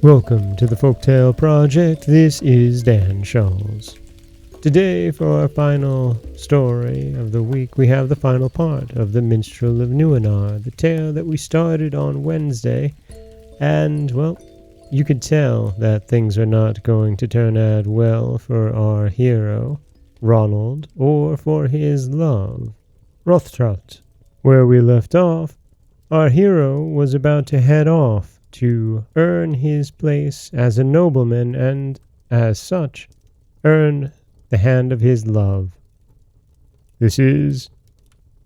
Welcome to the Folktale Project. This is Dan Scholz. Today, for our final story of the week, we have the final part of the Minstrel of Neuenahr, the tale that we started on Wednesday. And, well, you could tell that things are not going to turn out well for our hero, Ronald, or for his love, Rothtraut. Where we left off, our hero was about to head off to earn his place as a nobleman and, as such, earn the hand of his love. This is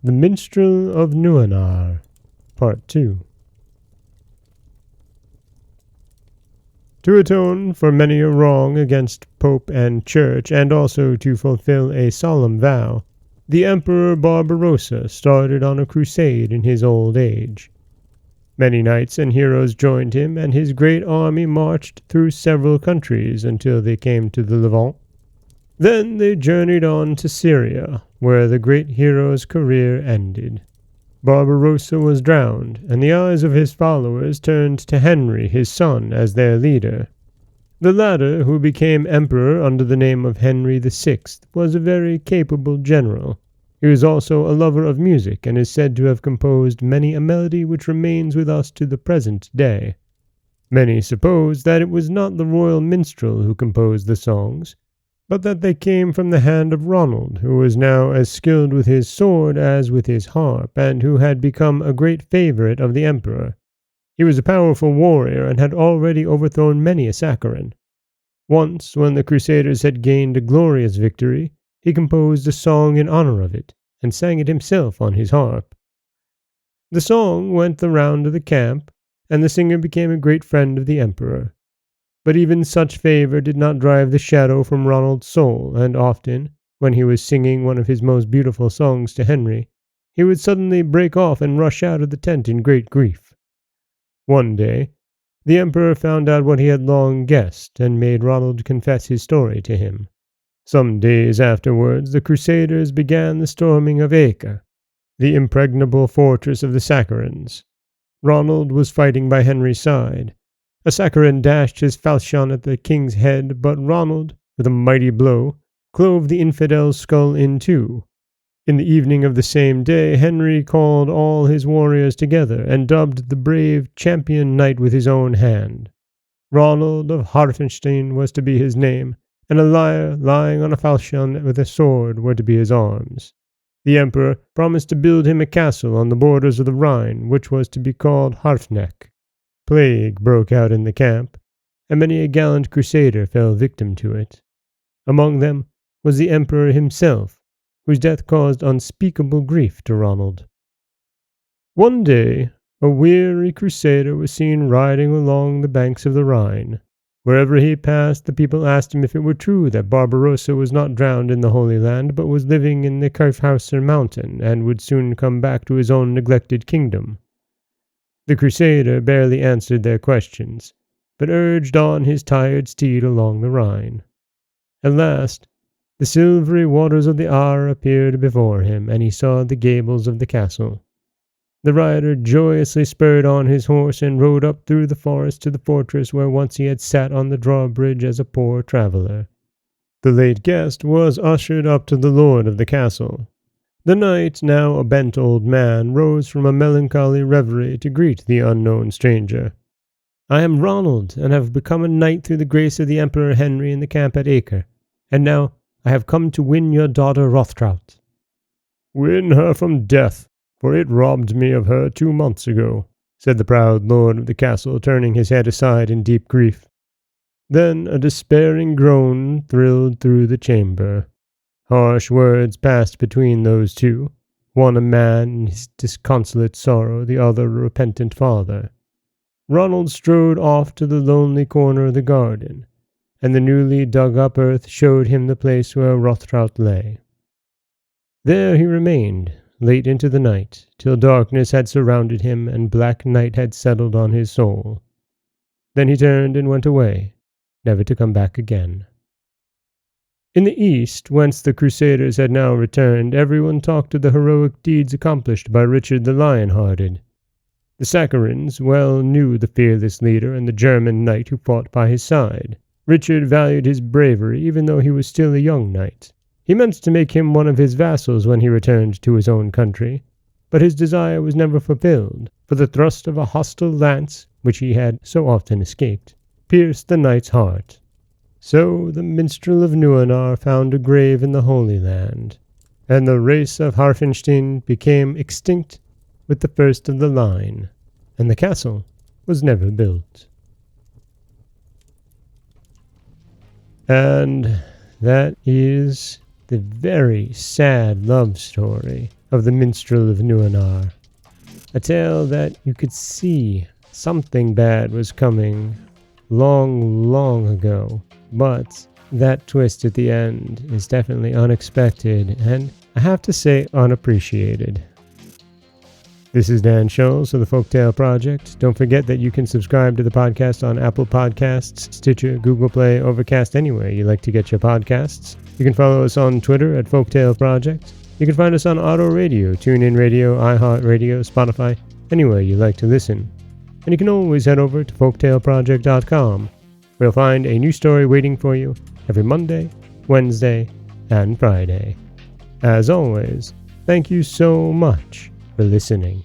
The Minstrel of Neuenahr, Part 2. To atone for many a wrong against Pope and Church, and also to fulfill a solemn vow, the Emperor Barbarossa started on a crusade in his old age. Many knights and heroes joined him, and his great army marched through several countries until they came to the Levant. Then they journeyed on to Syria, where the great hero's career ended. Barbarossa was drowned, and the eyes of his followers turned to Henry, his son, as their leader. The latter, who became emperor under the name of Henry VI, was a very capable general. He was also a lover of music, and is said to have composed many a melody which remains with us to the present day. Many suppose that it was not the royal minstrel who composed the songs, but that they came from the hand of Ronald, who was now as skilled with his sword as with his harp, and who had become a great favorite of the emperor. He was a powerful warrior, and had already overthrown many a Saccharin. Once, when the Crusaders had gained a glorious victory, he composed a song in honor of it, and sang it himself on his harp. The song went the round of the camp, and the singer became a great friend of the emperor. But even such favor did not drive the shadow from Ronald's soul, and often, when he was singing one of his most beautiful songs to Henry, he would suddenly break off and rush out of the tent in great grief. One day, the emperor found out what he had long guessed, and made Ronald confess his story to him. Some days afterwards, the Crusaders began the storming of Acre, the impregnable fortress of the Saccarins. Ronald was fighting by Henry's side. A Saccharin dashed his falchion at the king's head, but Ronald, with a mighty blow, clove the infidel's skull in two. In the evening of the same day, Henry called all his warriors together, and dubbed the brave champion knight with his own hand. Ronald of Harfenstein was to be his name, and a lyre lying on a falchion with a sword were to be his arms. The emperor promised to build him a castle on the borders of the Rhine, which was to be called Harfneck. Plague broke out in the camp, and many a gallant crusader fell victim to it. Among them was the emperor himself, whose death caused unspeakable grief to Ronald. One day, a weary crusader was seen riding along the banks of the Rhine. Wherever he passed, the people asked him if it were true that Barbarossa was not drowned in the Holy Land, but was living in the Kaufhauser mountain, and would soon come back to his own neglected kingdom. The crusader barely answered their questions, but urged on his tired steed along the Rhine. At last, the silvery waters of the Aar appeared before him, and he saw the gables of the castle. The rider joyously spurred on his horse and rode up through the forest to the fortress where once he had sat on the drawbridge as a poor traveller. The late guest was ushered up to the lord of the castle. The knight, now a bent old man, rose from a melancholy reverie to greet the unknown stranger. "I am Ronald, and have become a knight through the grace of the Emperor Henry in the camp at Acre, and now I have come to win your daughter Rothtraut." "Win her from death, for it robbed me of her 2 months ago," said the proud lord of the castle, turning his head aside in deep grief. Then a despairing groan thrilled through the chamber. Harsh words passed between those two, one a man in his disconsolate sorrow, the other a repentant father. Ronald strode off to the lonely corner of the garden, and the newly dug-up earth showed him the place where Rothtraut lay. There he remained, late into the night, till darkness had surrounded him and black night had settled on his soul. Then he turned and went away, never to come back again. In the east, whence the Crusaders had now returned, everyone talked of the heroic deeds accomplished by Richard the Lion-Hearted. The Saccharins well knew the fearless leader and the German knight who fought by his side. Richard valued his bravery even though he was still a young knight. He meant to make him one of his vassals when he returned to his own country, but his desire was never fulfilled, for the thrust of a hostile lance, which he had so often escaped, pierced the knight's heart. So the Minstrel of Neuenahr found a grave in the Holy Land, and the race of Harfenstein became extinct with the first of the line, and the castle was never built. And that is the very sad love story of the Minstrel of Neuenahr. A tale that you could see something bad was coming long, long ago, but that twist at the end is definitely unexpected and, I have to say, unappreciated. This is Dan Scholz of the Folktale Project. Don't forget that you can subscribe to the podcast on Apple Podcasts, Stitcher, Google Play, Overcast, anywhere you like to get your podcasts. You can follow us on Twitter at Folktale Project. You can find us on Auto Radio, TuneIn Radio, iHeartRadio, Spotify, anywhere you like to listen. And you can always head over to folktaleproject.com, where you'll find a new story waiting for you every Monday, Wednesday, and Friday. As always, thank you so much for listening.